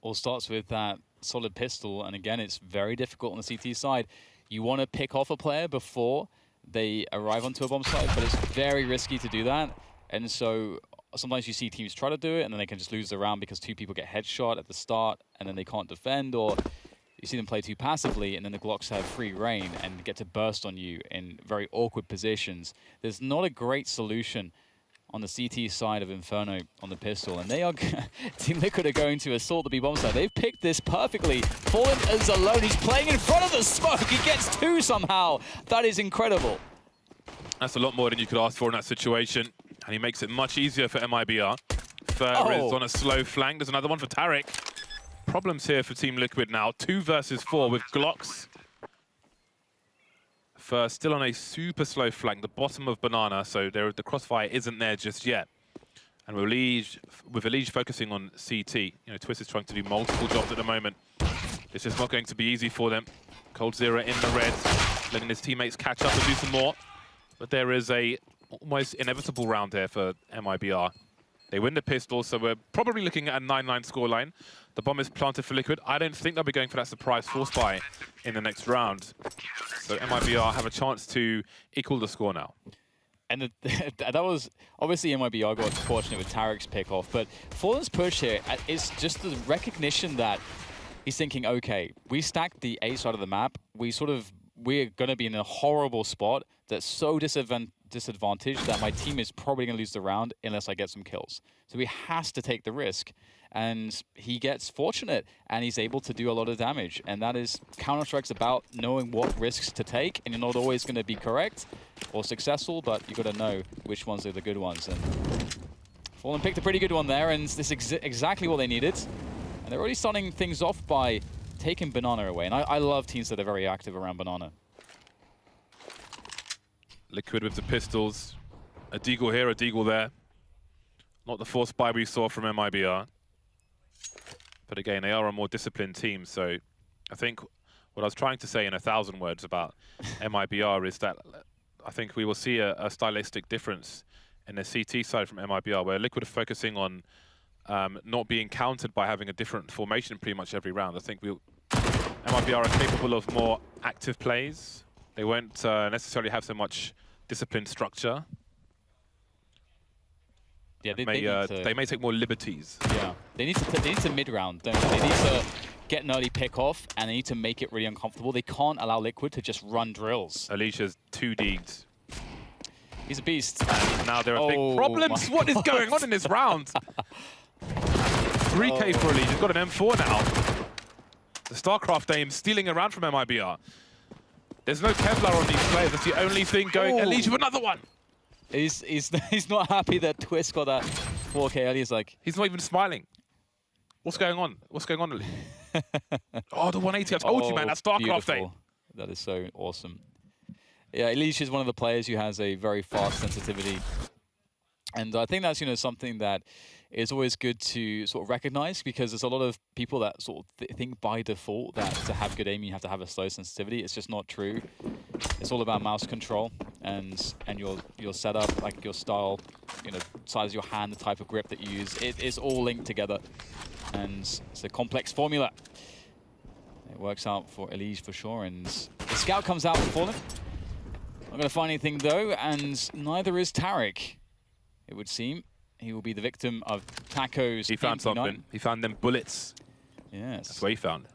All starts with that solid pistol, and again, it's very difficult on the CT side. You want to pick off a player before they arrive onto a bomb site, but it's very risky to do that, and so sometimes you see teams try to do it, and then they can just lose the round because 2 people get headshot at the start, and then they can't defend, or you see them play too passively, and then the Glocks have free reign and get to burst on you in very awkward positions. There's not a great solution on the CT side of Inferno on the pistol, and they are Team Liquid are going to assault the B bomb side. They've picked this perfectly. Fallen is alone. He's playing in front of the smoke. He gets 2 somehow. That is incredible. That's a lot more than you could ask for in that situation, and he makes it much easier for MiBR. Fer is on a slow flank. There's another one for Tarek. Problems here for Team Liquid now. 2 versus 4 with Glocks. Fer still on a super slow flank, the bottom of Banana, so the crossfire isn't there just yet. And with ELEAGUE focusing on CT, you know, Twist is trying to do multiple jobs at the moment. This is not going to be easy for them. coldzera in the red, letting his teammates catch up and do some more. But there is a almost inevitable round here for MiBR. They win the pistol, so we're probably looking at a 9-9 scoreline. The bomb is planted for Liquid. I don't think they'll be going for that surprise force buy in the next round. So MiBR have a chance to equal the score now. And that was, obviously MiBR got fortunate with Tarek's pick off, but Fallen's push here is just the recognition that he's thinking, okay, we stacked the A side of the map. We're going to be in a horrible spot that's so disadvantaged that my team is probably going to lose the round unless I get some kills. So he has to take the risk. And he gets fortunate, and he's able to do a lot of damage. And that is, Counter-Strike's about knowing what risks to take, and you're not always going to be correct or successful, but you've got to know which ones are the good ones. And Fallen picked a pretty good one there, and this is exactly what they needed. And they're already starting things off by taking Banana away. And I love teams that are very active around Banana. Liquid with the pistols. A deagle here, a deagle there. Not the force buy we saw from MiBR. But again, they are a more disciplined team, so I think what I was trying to say in 1,000 words about MiBR is that I think we will see a stylistic difference in the CT side from MiBR, where Liquid are focusing on not being countered by having a different formation pretty much every round. I think MiBR are capable of more active plays. They won't necessarily have so much disciplined structure. Yeah, they may take more liberties. Yeah, they need to mid-round, don't they? They need to get an early pick-off, and they need to make it really uncomfortable. They can't allow Liquid to just run drills. Alicia's 2 deeds. He's a beast. And now there are big problems. What is going on in this round? 3K for Elise. He's got an M4 now. The StarCraft aim stealing around from MiBR. There's no Kevlar on these players. That's the only thing going. Elise with another one. He's not happy that Twist got that 4K early. He's like... He's not even smiling. What's going on? What's going on, Elise? Oh, the 180. I told you, man. That's StarCraft aim. That is so awesome. Yeah, Elise is one of the players who has a very fast sensitivity. And I think that's, you know, something that is always good to sort of recognize, because there's a lot of people that sort of think by default that to have good aim you have to have a slow sensitivity. It's just not true. It's all about mouse control and your setup, like your style, you know, size of your hand, the type of grip that you use. It's all linked together, and it's a complex formula. It works out for Elise for sure, and the scout comes out for Fallen. Not going to find anything though, and neither is Tarek, it would seem. He will be the victim of Taco's. He found something. He found them bullets. Yes. That's what he found.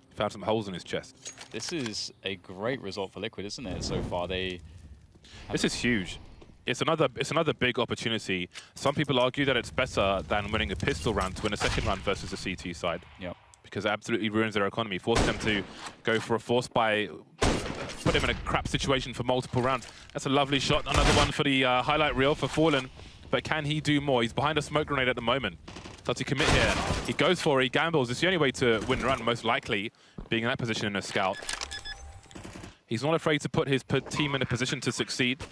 He found some holes in his chest. This is a great result for Liquid, isn't it, so far? This is huge. It's another big opportunity. Some people argue that it's better than winning a pistol round to win a second round versus the CT side. Yep. Because it absolutely ruins their economy, forces them to go for a force buy, put them in a crap situation for multiple rounds. That's a lovely shot. Another one for the highlight reel for Fallen. But can he do more? He's behind a smoke grenade at the moment. Does he commit here? He goes for it, he gambles. It's the only way to win the round, most likely, being in that position in a scout. He's not afraid to put his team in a position to succeed,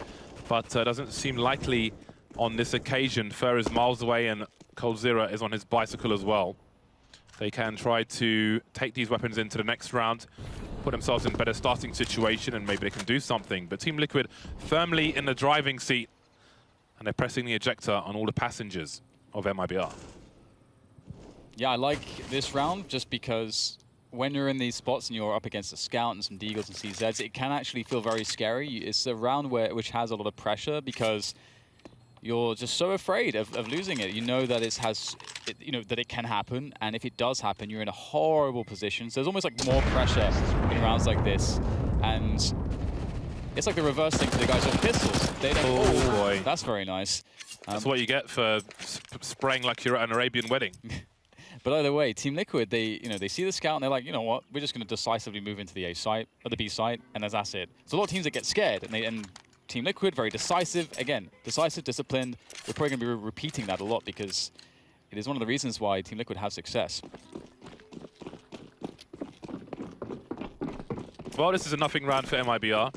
but doesn't seem likely on this occasion. Fer is miles away, and coldzera is on his bicycle as well. They can try to take these weapons into the next round, put themselves in a better starting situation, and maybe they can do something. But Team Liquid firmly in the driving seat, and they're pressing the ejector on all the passengers of MiBR. Yeah, I like this round just because when you're in these spots and you're up against a scout and some deagles and CZs, it can actually feel very scary. It's a round which has a lot of pressure because you're just so afraid of losing it. You know that that it can happen, and if it does happen, you're in a horrible position. So there's almost like more pressure in rounds like this, and it's like the reverse thing for the guys with pistols. They don't. Oh, boy. That's very nice. That's what you get for spraying like you're at an Arabian wedding. But either way, Team Liquid, they see the scout and they're like, you know what, we're just going to decisively move into the A site or the B site, and that's it. So a lot of teams that get scared, and Team Liquid very decisive. Again, decisive, disciplined. We're probably going to be repeating that a lot because it is one of the reasons why Team Liquid have success. Well, this is a nothing round for MiBR.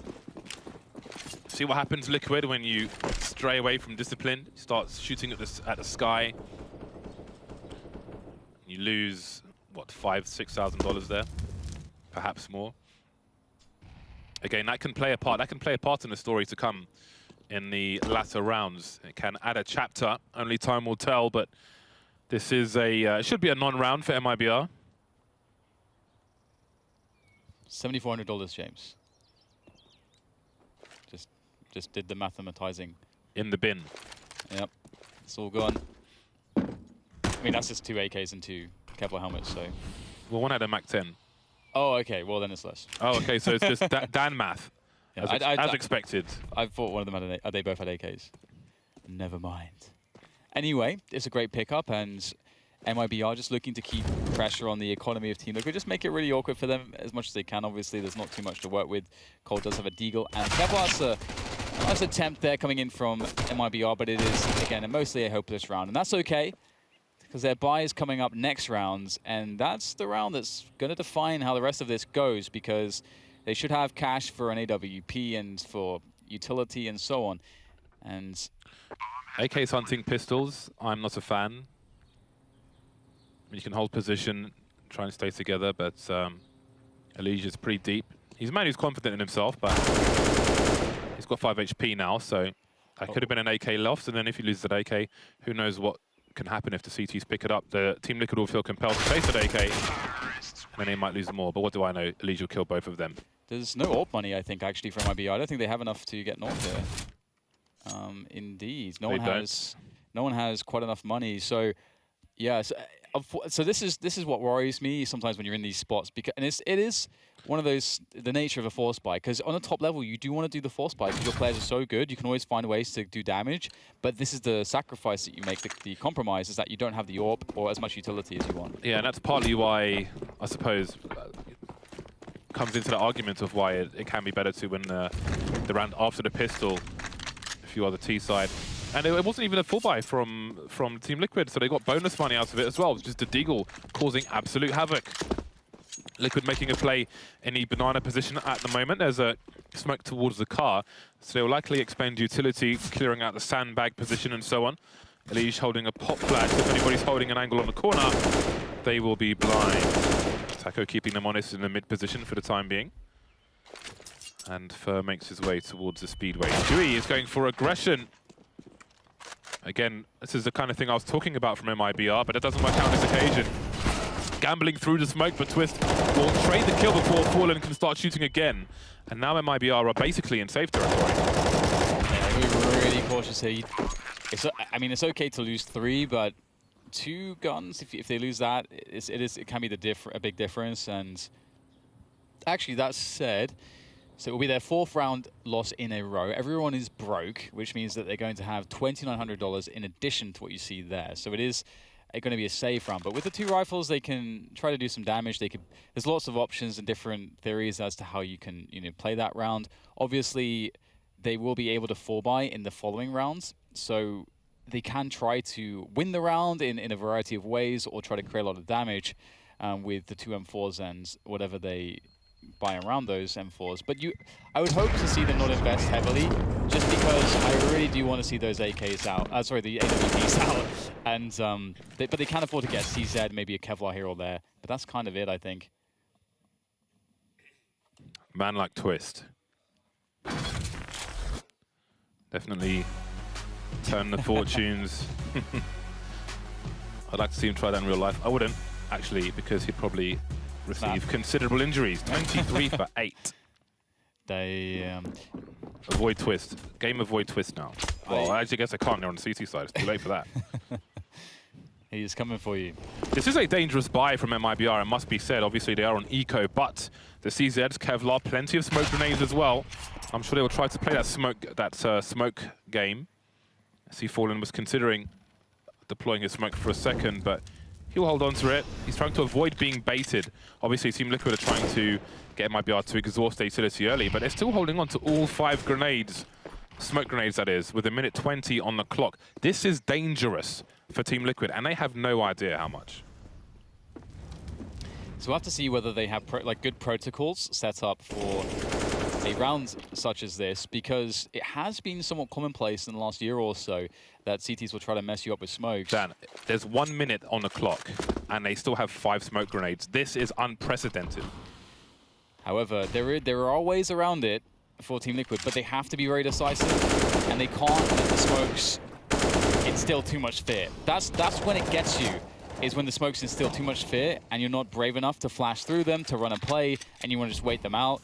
See what happens, Liquid, when you stray away from discipline. You start shooting at the sky. You lose, what, $5,000–6,000 there? Perhaps more. Again, that can play a part. That can play a part in the story to come in the latter rounds. It can add a chapter. Only time will tell, but this is a should be a non-round for MiBR. $7,400, James. Just did the mathematizing. In the bin. Yep, it's all gone. I mean, that's just 2 AKs and 2 Kevlar helmets, so. Well, one had a Mac 10. Oh, okay. Well, then it's less. Oh, okay. So it's just Dan math, Yeah, as expected. I thought one of them had they both had AKs. Never mind. Anyway, it's a great pickup, and MiBR just looking to keep pressure on the economy of Team Liquid. Just make it really awkward for them as much as they can. Obviously, there's not too much to work with. Cole does have a Deagle and Kevlar. Nice attempt there coming in from MiBR, but it is, again, mostly a hopeless round. And that's okay, because their buy is coming up next rounds, and that's the round that's going to define how the rest of this goes, because they should have cash for an AWP and for utility and so on. And AK's hunting pistols, I'm not a fan. You can hold position, try and stay together, but ELEAGUE is pretty deep. He's a man who's confident in himself, but he's got 5 HP now, so that could have been an AK loft, and then if he loses that AK, who knows what can happen if the CTs pick it up. The Team Liquid will feel compelled to chase that AK, and then they might lose more, but what do I know? ELEAGUE will kill both of them. There's no AWP money, I think, actually, from MiBR. I don't think they have enough to get north here. Indeed. No one has quite enough money, so yeah. So this is what worries me sometimes when you're in these spots, because it is one of those, the nature of a force buy, because on the top level you do want to do the force buy because your players are so good, you can always find ways to do damage, but this is the sacrifice that you make, the compromise is that you don't have the AWP or as much utility as you want. Yeah, and that's partly why, I suppose, comes into the argument of why it can be better to win the round after the pistol if you are the T side. And it wasn't even a full buy from Team Liquid, so they got bonus money out of it as well. It was just a Deagle causing absolute havoc. Liquid making a play in the banana position at the moment. There's a smoke towards the car, so they'll likely expend utility, clearing out the sandbag position and so on. ELEAGUE holding a pop flash. If anybody's holding an angle on the corner, they will be blind. Taco keeping them honest in the mid position for the time being. And Fur makes his way towards the speedway. Dewey is going for aggression. Again, this is the kind of thing I was talking about from MiBR, but it doesn't work out on this occasion. Gambling through the smoke, but Twist will trade the kill before Fallen can start shooting again. And now MiBR are basically in safe territory. Yeah, we're really cautious here. I mean, it's okay to lose 3, but 2 guns, if they lose that, it can be a big difference. And actually, that said, so it will be their 4th round loss in a row. Everyone is broke, which means that they're going to have $2,900 in addition to what you see there. So it is going to be a safe round. But with the 2 rifles, they can try to do some damage. There's lots of options and different theories as to how you can play that round. Obviously, they will be able to 4-buy in the following rounds. So they can try to win the round in a variety of ways, or try to create a lot of damage with the 2 M4s and whatever they buy around those M4s. But I would hope to see them not invest heavily, just because I really do want to see those AKs out. Sorry, the AWPs out. And but they can afford to get CZ, maybe a Kevlar here or there. But that's kind of it, I think. Man like Twist. Definitely turn the fortunes. I'd like to see him try that in real life. I wouldn't, actually, because he'd probably receive considerable injuries. 23 for 8. They avoid Twist. Game avoid Twist now. Well, I actually guess I can't. They're on the CT side. It's too late for that. He is coming for you. This is a dangerous buy from MiBR, it must be said. Obviously, they are on eco, but the CZs, Kevlar, plenty of smoke grenades as well. I'm sure they will try to play that smoke game. I see Fallen was considering deploying his smoke for a second, but he'll hold on to it. He's trying to avoid being baited. Obviously, Team Liquid are trying to get MiBR to exhaust their utility early, but they're still holding on to all 5 grenades. Smoke grenades, that is, with a minute 20 on the clock. This is dangerous for Team Liquid, and they have no idea how much. So we'll have to see whether they have good protocols set up for a round such as this, because it has been somewhat commonplace in the last year or so that CTs will try to mess you up with smokes. Dan, there's 1 minute on the clock, and they still have 5 smoke grenades. This is unprecedented. However, there are ways around it for Team Liquid, but they have to be very decisive, and they can't let the smokes instill too much fear. That's when it gets you, is when the smokes instill too much fear, and you're not brave enough to flash through them, to run a play, and you want to just wait them out.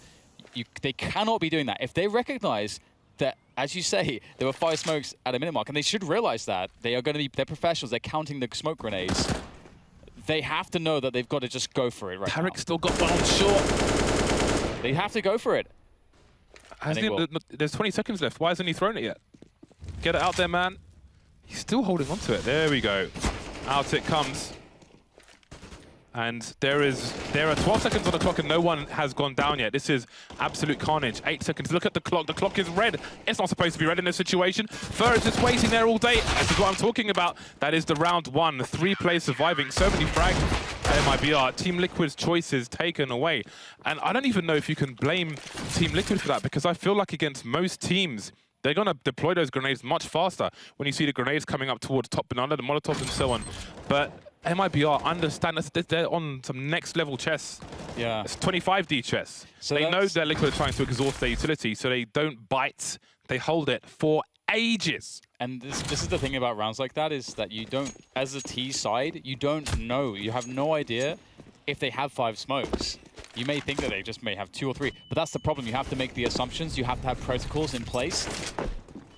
They cannot be doing that. If they recognize that, as you say, there were 5 smokes at a minute mark, and they should realize that, they're professionals, they're counting the smoke grenades. They have to know that they've got to just go for it right now. Tarek's still got one on short. They have to go for it. There's 20 seconds left. Why hasn't he thrown it yet? Get it out there, man. He's still holding on to it. There we go. Out it comes. And there are 12 seconds on the clock and no one has gone down yet. This is absolute carnage. 8 seconds. Look at the clock. The clock is red. It's not supposed to be red in this situation. Fur is just waiting there all day. This is what I'm talking about. That is the round 1. 3 players surviving. So many frags at MiBR. Team Liquid's choices taken away. And I don't even know if you can blame Team Liquid for that, because I feel like against most teams, they're going to deploy those grenades much faster when you see the grenades coming up towards top banana, the Molotov and so on. But MiBR understand that they're on some next level chess. Yeah. It's 25D chess. So they know that Liquid are trying to exhaust their utility, so they don't bite. They hold it for ages. And this is the thing about rounds like that, is that you don't, as a T side, you don't know. You have no idea if they have 5 smokes. You may think that they just may have 2 or 3, but that's the problem. You have to make the assumptions. You have to have protocols in place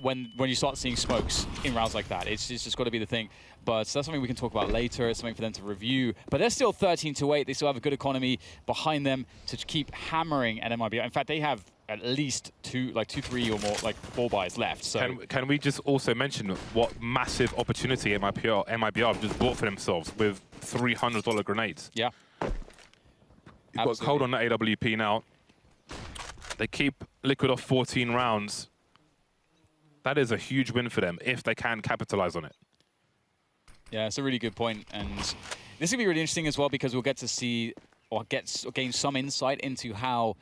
when you start seeing smokes in rounds like that. It's just got to be the thing. But that's something we can talk about later. It's something for them to review. But they're still 13-8. They still have a good economy behind them to keep hammering at MiBR. In fact, they have at least 2, 3 or more, 4 buys left. So can we just also mention what massive opportunity MiBR have just bought for themselves with $300 grenades? Yeah. You've got Cold on the AWP now. They keep Liquid off 14 rounds. That is a huge win for them if they can capitalize on it. Yeah, it's a really good point. And this will be really interesting as well, because we'll get to see or gain some insight into how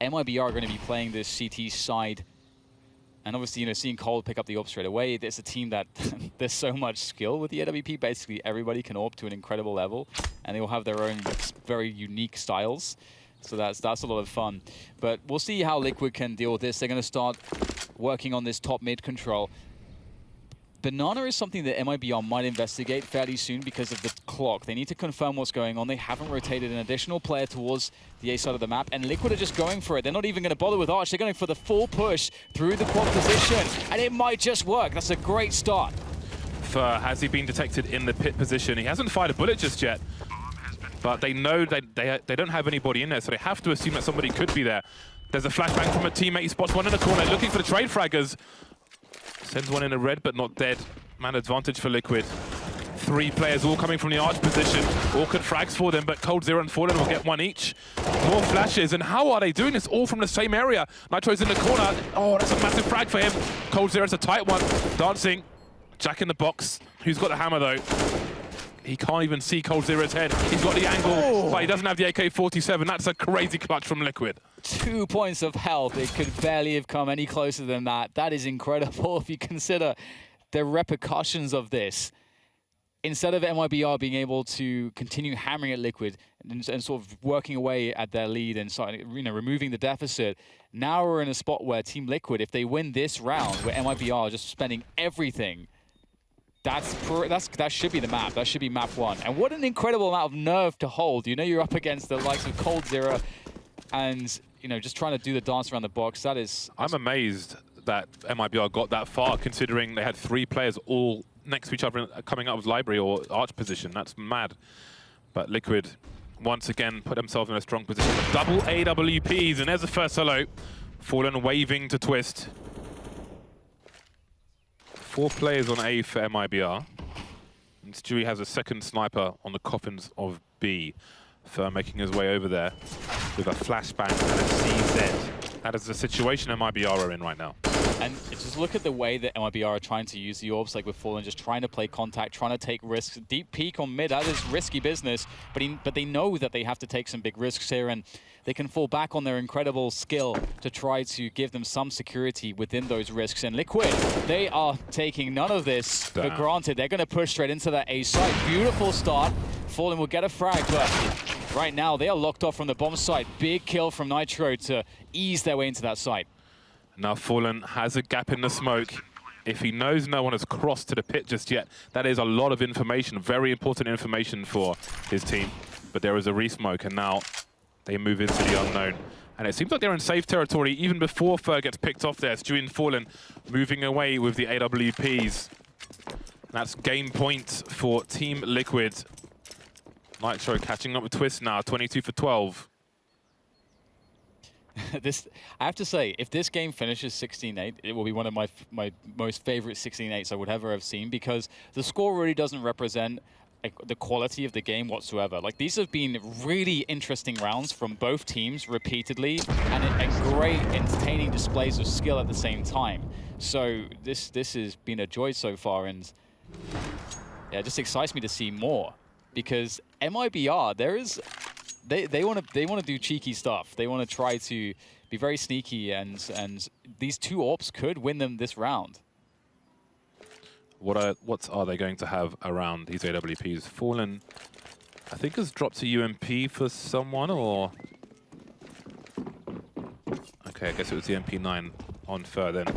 MiBR are going to be playing this CT side. And obviously, seeing Cold pick up the AWP straight away, there's a team that there's so much skill with the AWP. Basically, everybody can AWP to an incredible level, and they will have their own very unique styles. So that's a lot of fun. But we'll see how Liquid can deal with this. They're going to start working on this top mid control. Banana is something that MiBR might investigate fairly soon because of the clock. They need to confirm what's going on. They haven't rotated an additional player towards the A side of the map, and Liquid are just going for it. They're not even going to bother with Arch. They're going for the full push through the quad position, and it might just work. That's a great start. Has he been detected in the pit position? He hasn't fired a bullet just yet, but they know they don't have anybody in there, so they have to assume that somebody could be there. There's a flashbang from a teammate. He spots one in the corner, looking for the trade fraggers. Sends one in a red, but not dead. Man advantage for Liquid. 3 players all coming from the arch position. Awkward frags for them, but Cold Zero and Fallen will get 1 each. More flashes, and how are they doing this all from the same area? Nitro's in the corner. Oh, that's a massive frag for him. Cold Zero's a tight one. Dancing. Jack in the box. Who's got the hammer, though? He can't even see Cold Zero's head. He's got the angle, but he doesn't have the AK-47. That's a crazy clutch from Liquid. 2 points of health. It could barely have come any closer than that. That is incredible if you consider the repercussions of this. Instead of MiBR being able to continue hammering at Liquid and sort of working away at their lead and removing the deficit, now we're in a spot where Team Liquid, if they win this round, where MiBR are just spending everything, that should be the map. That should be map 1. And what an incredible amount of nerve to hold. You're up against the likes of Cold Zero and, just trying to do the dance around the box. I'm amazed that MiBR got that far, considering they had 3 players all next to each other coming out of library or arch position. That's mad. But Liquid, once again, put themselves in a strong position. Double AWPs, and there's the first solo. Fallen waving to Twist. 4 players on A for MiBR. And Stewie has a second sniper on the coffins of B. For making his way over there with a flashbang and a CZ. That is the situation MiBR are in right now. And just look at the way that MiBR are trying to use the orbs, like with Fallen, just trying to play contact, trying to take risks. Deep peek on mid, that is risky business, but they know that they have to take some big risks here, and they can fall back on their incredible skill to try to give them some security within those risks. And Liquid, they are taking none of this for granted. They're going to push straight into that A site. Beautiful start. Fallen will get a frag, but right now they are locked off from the bomb site. Big kill from Nitro to ease their way into that site. Now Fallen has a gap in the smoke. If he knows no one has crossed to the pit just yet, that is a lot of information, very important information for his team. But there is a re-smoke, and now they move into the unknown. And it seems like they're in safe territory even before Fer gets picked off there. Stewie and Fallen moving away with the AWPs. That's game point for Team Liquid. Nitro catching up with Twist now, 22 for 12. I have to say, if this game finishes 16-8, it will be one of my most favorite 16-8s I would ever have seen, because the score really doesn't represent the quality of the game whatsoever. Like, these have been really interesting rounds from both teams repeatedly, and great, entertaining displays of skill at the same time. So this has been a joy so far, and yeah, it just excites me to see more, because MiBR, they want to do cheeky stuff. They want to try to be very sneaky, and these 2 AWPs could win them this round. What are they going to have around these AWPs? Fallen, I think, has dropped a UMP for someone, or... Okay, I guess it was the MP9 on Fer then.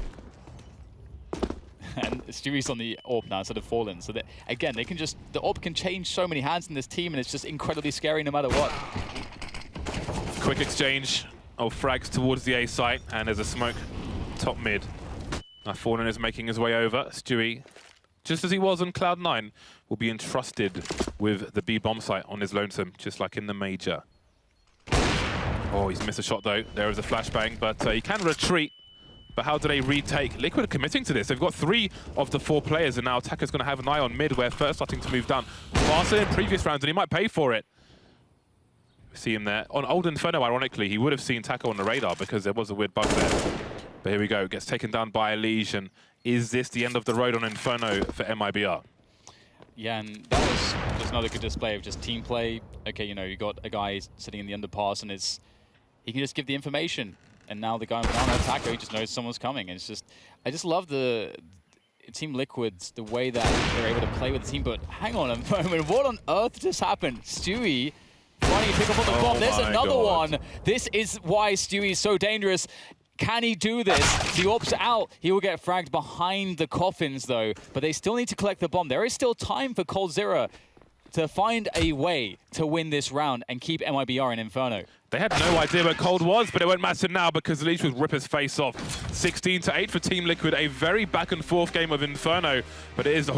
And Stewie's on the AWP now instead of Fallen. So that, again, they can just... The AWP can change so many hands in this team, and it's just incredibly scary no matter what. Quick exchange of frags towards the A site, and there's a smoke top mid. Now Fallen is making his way over. Stewie, just as he was on Cloud9, will be entrusted with the B bomb site on his lonesome, just like in the major. Oh, he's missed a shot though. There is a flashbang, but he can retreat. But how do they retake? Liquid are committing to this. They've got 3 of the 4 players, and now Attacker's going to have an eye on mid, where Fer's starting to move down faster in previous rounds, and he might pay for it. See him there. On Old Inferno, ironically, he would have seen Taco on the radar because there was a weird bug there. But here we go. Gets taken down by ELEAGUE, and is this the end of the road on Inferno for MiBR? Yeah, and that was just another good display of just team play. Okay, you know, you got a guy sitting in the underpass, and he can just give the information. And now the guy on Attacker, he just knows someone's coming. And it's just, I just love the Team Liquid's, the way that they're able to play with the team. But hang on a moment, what on earth just happened? Stewie finally pick up on the bomb. There's another one. This is why Stewie is so dangerous. Can he do this? The AWP's out. He will get fragged behind the coffins, though. But they still need to collect the bomb. There is still time for coldzera to find a way to win this round and keep MiBR in Inferno. They had no idea where Cold was, but it won't matter now because ELEAGUE will rip his face off. 16-8 for Team Liquid, a very back and forth game of Inferno, but it is